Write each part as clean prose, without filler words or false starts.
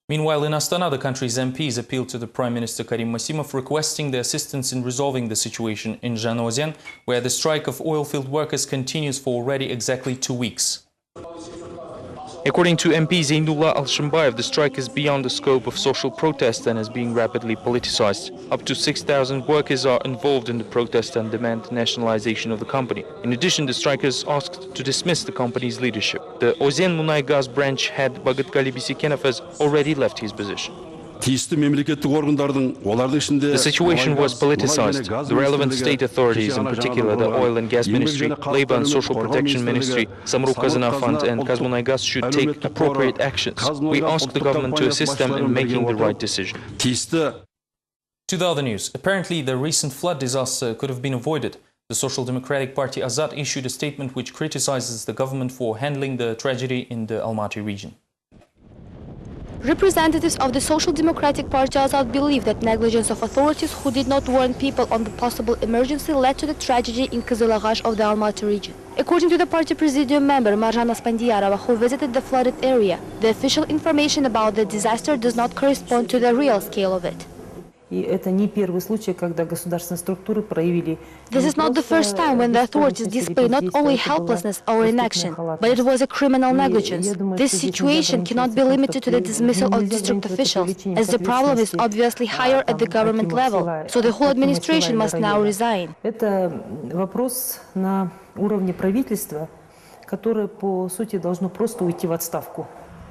Meanwhile, in Astana, the country's MPs appealed to the Prime Minister Karim Masimov, requesting the assistance in resolving the situation in Zhanaozen, where the strike of oilfield workers continues for already exactly 2 weeks. According to MP Zainullah Al-Shimbayev, the strike is beyond the scope of social protest and is being rapidly politicized. Up to 6,000 workers are involved in the protest and demand nationalization of the company. In addition, the strikers asked to dismiss the company's leadership. The Ozen Munay Gas branch head Bagıtkali Bisikenov has already left his position. The situation was politicized. The relevant state authorities, in particular the Oil and Gas Ministry, Labor and Social Protection Ministry, Samruk-Kazana Fund and Kazmunaygas should take appropriate actions. We ask the government to assist them in making the right decision. To the other news, apparently the recent flood disaster could have been avoided. The Social Democratic Party Azad issued a statement which criticizes the government for handling the tragedy in the Almaty region. Representatives of the Social Democratic Party Azad believe that negligence of authorities who did not warn people on the possible emergency led to the tragedy in Kızılağaç of the Almaty region. According to the party presidium member Marjan Aspandiyarova, who visited the flooded area, the official information about the disaster does not correspond to the real scale of it. This is not the first time when the authorities display not only helplessness or inaction, but it was a criminal negligence. This situation cannot be limited to the dismissal of district officials, as the problem is obviously higher at the government level, so the whole administration must now resign.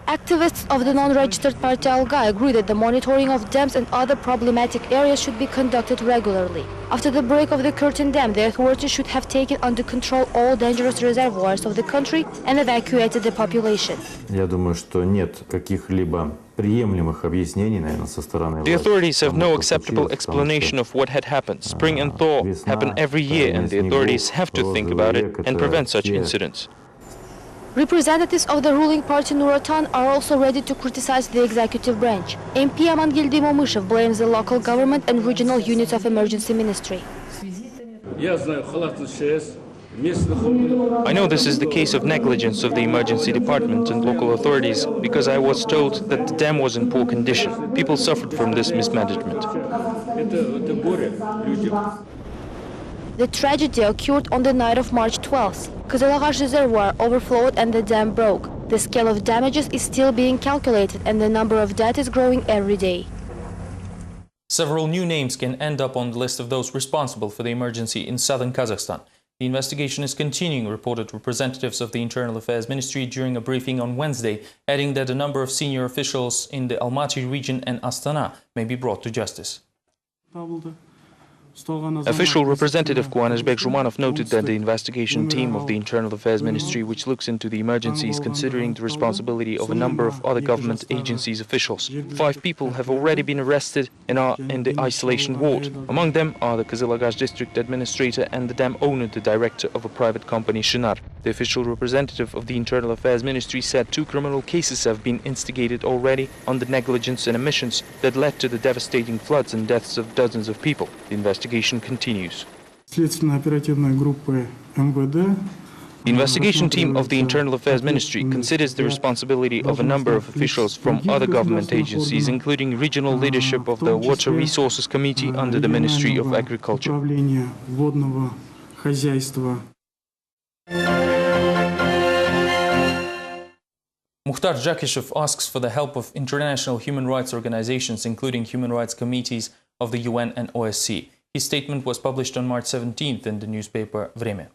Activists of the non-registered party Alga agree that the monitoring of dams and other problematic areas should be conducted regularly. After the break of the Curtain Dam, the authorities should have taken under control all dangerous reservoirs of the country and evacuated the population. The authorities have no acceptable explanation of what had happened. Spring and thaw happen every year, and the authorities have to think about it and prevent such incidents. Representatives of the ruling party Nur Otan are also ready to criticize the executive branch. MP Amangildi Momyshev blames the local government and regional units of emergency ministry. I know this is the case of negligence of the emergency department and local authorities because I was told that the dam was in poor condition. People suffered from this mismanagement. The tragedy occurred on the night of March 12th. Kızılağaç reservoir overflowed and the dam broke. The scale of damages is still being calculated and the number of deaths is growing every day. Several new names can end up on the list of those responsible for the emergency in southern Kazakhstan. The investigation is continuing, reported representatives of the Internal Affairs Ministry during a briefing on Wednesday, adding that a number of senior officials in the Almaty region and Astana may be brought to justice. Official representative Kuanishbek Zhumanov noted that the investigation team of the Internal Affairs Ministry, which looks into the emergency, is considering the responsibility of a number of other government agencies' officials. 5 people have already been arrested and are in the isolation ward. Among them are the Kızılağaç district administrator and the dam owner, the director of a private company, Shinar. The official representative of the Internal Affairs Ministry said 2 criminal cases have been instigated already on the negligence and omissions that led to the devastating floods and deaths of dozens of people. The investigation continues. The investigation team of the Internal Affairs Ministry considers the responsibility of a number of officials from other government agencies, including regional leadership of the Water Resources Committee under the Ministry of Agriculture. Mukhtar Jakishev asks for the help of international human rights organizations, including human rights committees of the UN and OSCE. His statement was published on March 17th in the newspaper Vremya.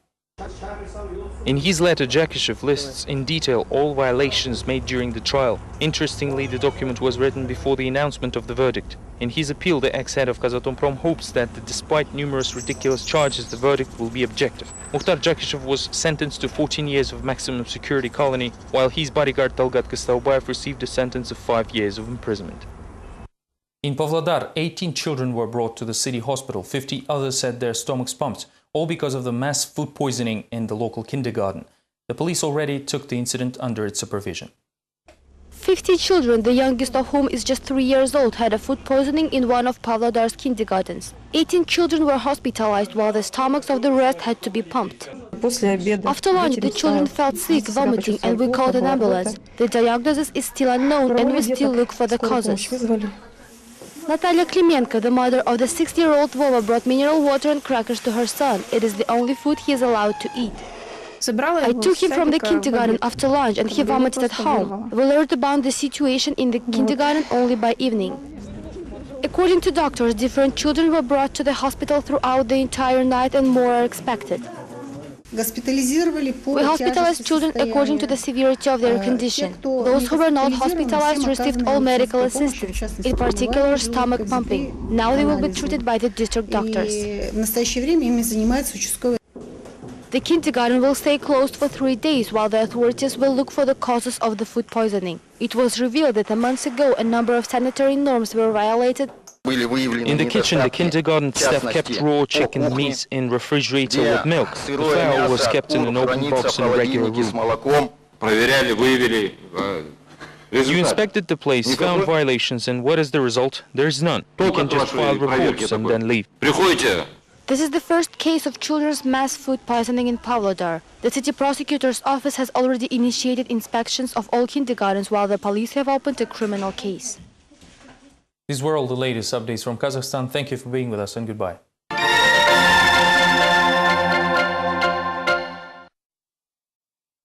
In his letter, Jakishev lists in detail all violations made during the trial. Interestingly, the document was written before the announcement of the verdict. In his appeal, the ex-head of Kazatomprom hopes that, despite numerous ridiculous charges, the verdict will be objective. Mukhtar Jakishev was sentenced to 14 years of maximum security colony, while his bodyguard Talgat Kostaubayev received a sentence of 5 years of imprisonment. In Pavlodar, 18 children were brought to the city hospital. 50 others had their stomachs pumped, all because of the mass food poisoning in the local kindergarten. The police already took the incident under its supervision. 50 children, the youngest of whom is just 3 years old, had a food poisoning in one of Pavlodar's kindergartens. 18 children were hospitalized while the stomachs of the rest had to be pumped. After lunch, the children felt sick, vomiting, and we called an ambulance. The diagnosis is still unknown and we still look for the causes. Natalia Klimenko, the mother of the 60-year-old Vova, brought mineral water and crackers to her son. It is the only food he is allowed to eat. I took him from the kindergarten after lunch and he vomited at home. We learned about the situation in the kindergarten only by evening. According to doctors, different children were brought to the hospital throughout the entire night and more are expected. We hospitalized children according to the severity of their condition. Those who were not hospitalized received all medical assistance, in particular stomach pumping. Now they will be treated by the district doctors. The kindergarten will stay closed for 3 days while the authorities will look for the causes of the food poisoning. It was revealed that a month ago a number of sanitary norms were violated. In the kitchen, the kindergarten staff kept raw chicken meat in refrigerator with milk. The flour was kept in an open box in a regular room. You inspected the place, found violations, and what is the result? There is none. You can just file reports and then leave. This is the first case of children's mass food poisoning in Pavlodar. The city prosecutor's office has already initiated inspections of all kindergartens while the police have opened a criminal case. These were all the latest updates from Kazakhstan. Thank you for being with us and goodbye.